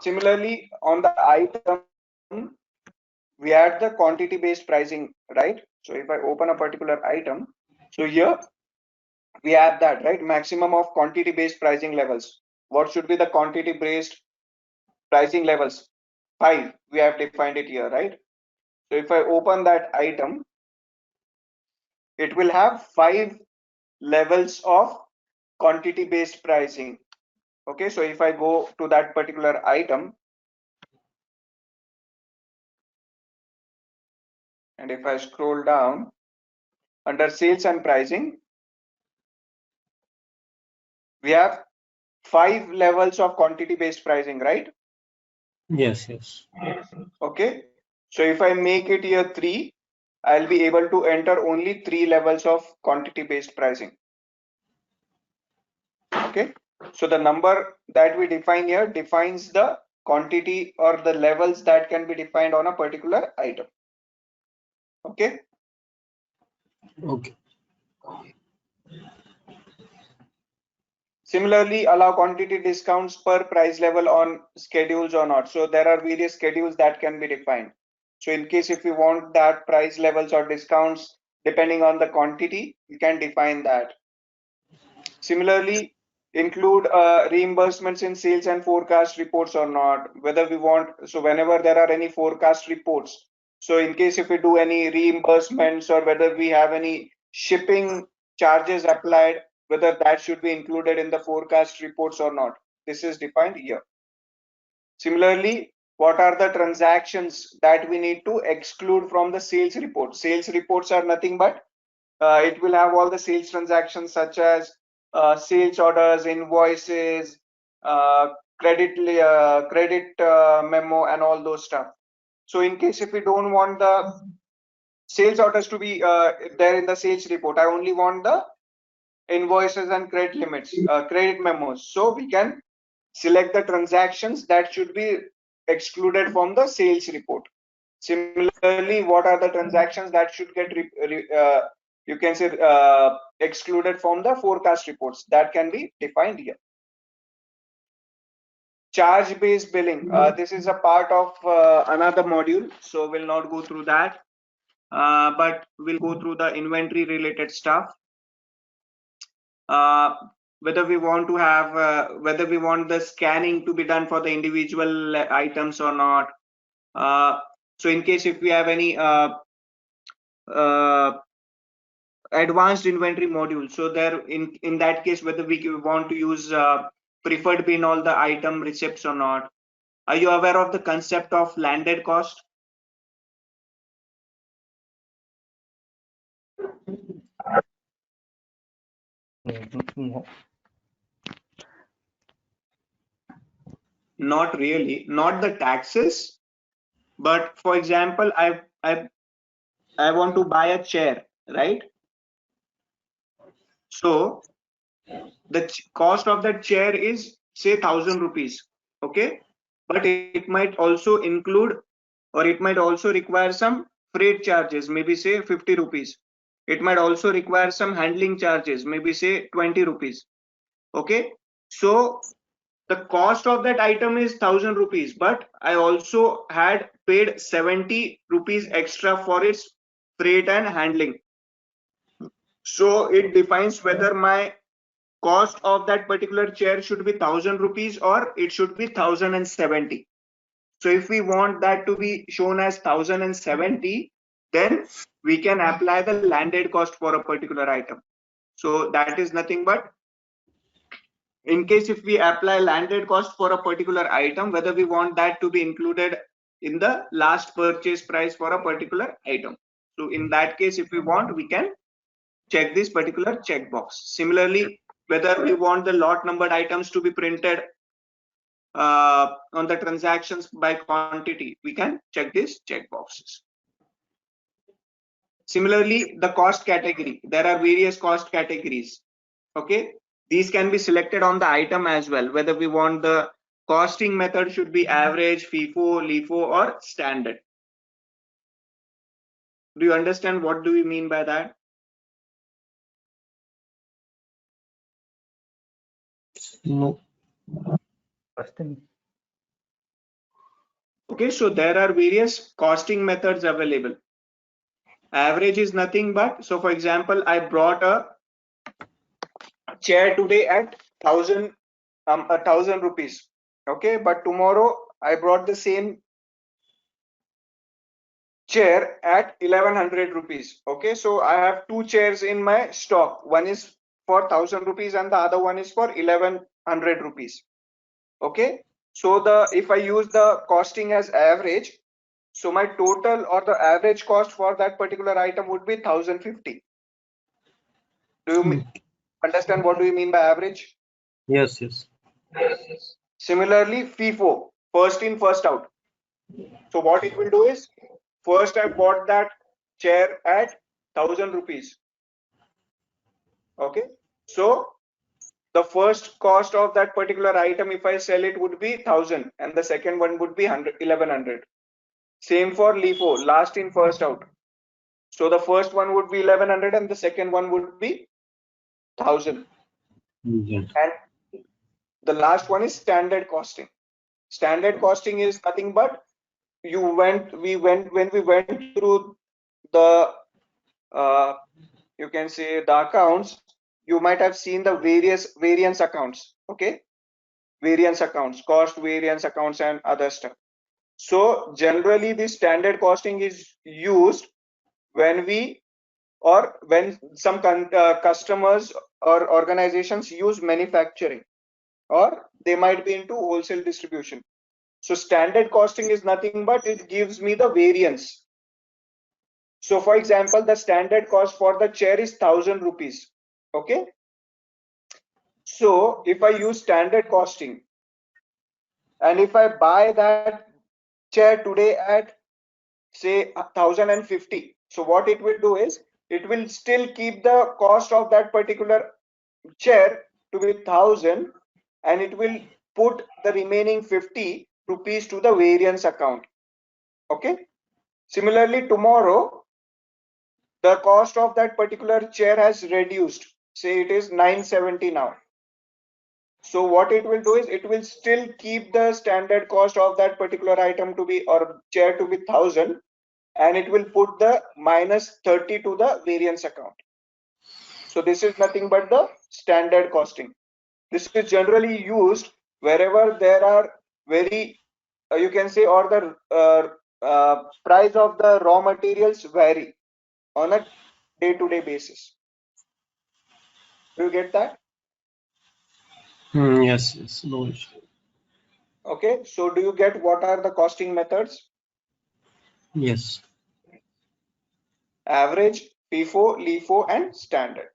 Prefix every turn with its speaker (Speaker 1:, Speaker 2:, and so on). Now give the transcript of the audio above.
Speaker 1: Similarly, on the item, we add the quantity based pricing, right? So if I open a particular item, so here we add that, right? Maximum of quantity based pricing levels. What should be the quantity based pricing levels? 5. We have defined it here, right? So if I open that item, it will have 5 levels of quantity based pricing. Okay, so if I go to that particular item, and if I scroll down under sales and pricing, we have 5 levels of quantity based pricing, right?
Speaker 2: Yes.
Speaker 1: Okay, so if I make it here 3, I'll be able to enter only 3 levels of quantity based pricing. Okay, so the number that we define here defines the quantity or the levels that can be defined on a particular item. Okay.
Speaker 2: Okay.
Speaker 1: Similarly, allow quantity discounts per price level on schedules or not. So there are various schedules that can be defined. So in case if you want that price levels or discounts depending on the quantity, you can define that. Similarly, include reimbursements in sales and forecast reports or not, whether we want. So whenever there are any forecast reports, so in case if we do any reimbursements or whether we have any shipping charges applied, whether that should be included in the forecast reports or not, this is defined here. Similarly, what are the transactions that we need to exclude from the sales report? Sales reports are nothing but it will have all the sales transactions such as sales orders, invoices, credit memo, and all those stuff. So in case if we don't want the sales orders to be there in the sales report, I only want the invoices and credit limits, credit memos. So we can select the transactions that should be excluded from the sales report. Similarly, what are the transactions that should get you can say excluded from the forecast reports? That can be defined here. Charge based billing, this is a part of another module, so we'll not go through that, but we'll go through the inventory related stuff. Whether we want to have whether we want the scanning to be done for the individual items or not. So in case if we have any advanced inventory module, so there in that case whether we want to use preferred bin all the item receipts or not. Are you aware of the concept of landed cost?
Speaker 2: No.
Speaker 1: Not really, not the taxes, but for example, I want to buy a chair, right? So the cost of that chair is say 1,000 rupees. Okay, but it might also include, or it might also require some freight charges, maybe say 50 rupees. It might also require some handling charges, maybe say 20 rupees. Okay, so the cost of that item is 1,000 rupees, but I also had paid 70 rupees extra for its freight and handling. So it defines whether my cost of that particular chair should be 1,000 rupees or it should be 1,070. So if we want that to be shown as 1,070, then we can apply the landed cost for a particular item. So that is nothing but, in case if we apply landed cost for a particular item, whether we want that to be included in the last purchase price for a particular item. So in that case, if we want, we can check this particular checkbox. Similarly, whether we want the lot numbered items to be printed on the transactions by quantity, we can check these checkboxes. Similarly, the cost category, there are various cost categories. Okay, these can be selected on the item as well, whether we want the costing method should be average, FIFO, LIFO, or standard. Do you understand what do we mean by that?
Speaker 2: No.
Speaker 1: Okay, so there are various costing methods available. Average is nothing but, so for example, I brought a chair today at 1,000 rupees. Okay, but tomorrow I brought the same chair at 1,100 rupees. Okay, so I have two chairs in my stock. One is for 1,000 rupees and the other one is for 1,100 rupees. Okay, so if I use the costing as average, so my total or the average cost for that particular item would be 1,050. Do you understand what do you mean by average?
Speaker 2: Yes, yes.
Speaker 1: Similarly, FIFO, first in, first out. So what it will do is, first I bought that chair at 1,000 rupees. Okay, so the first cost of that particular item, if I sell it, would be 1,000, and the second one would be 1,100. Same for LIFO, last in, first out. So the first one would be 1,100 and the second one would be 1,000.
Speaker 2: Yes.
Speaker 1: And the last one is standard costing. Standard costing is nothing but when we went through the you can say the accounts, you might have seen the various variance accounts. Okay, variance accounts, cost variance accounts and other stuff. So generally the standard costing is used when when some customers or organizations use manufacturing, or they might be into wholesale distribution. So standard costing is nothing but it gives me the variance. So for example, the standard cost for the chair is 1,000 rupees. Okay, so if I use standard costing and if I buy that chair today at say 1,050, so what it will do is it will still keep the cost of that particular chair to be 1,000, and it will put the remaining 50 rupees to the variance account. Okay, similarly tomorrow the cost of that particular chair has reduced, say it is 970 now. So what it will do is it will still keep the standard cost of that particular item to be, or chair to be 1,000, and it will put the minus 30 to the variance account. So this is nothing but the standard costing. This is generally used wherever there are very you can say, or the price of the raw materials vary on a day-to-day basis. Do you get that?
Speaker 2: Yes, yes. No issue.
Speaker 1: Okay, so do you get what are the costing methods?
Speaker 2: Yes.
Speaker 1: Average, FIFO, LIFO, and standard.